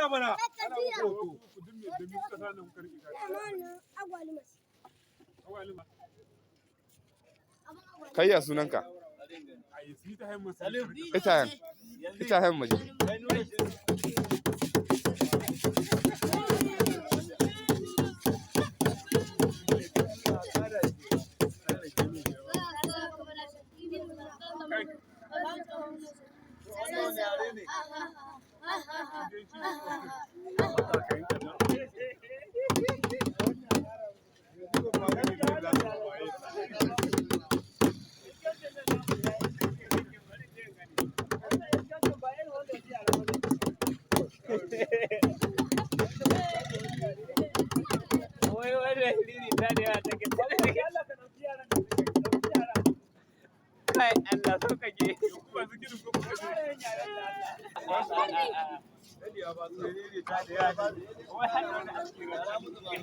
mana. Kai ya sunanka? Ita hayan maje. Kai Allah so kake. Wai hannu da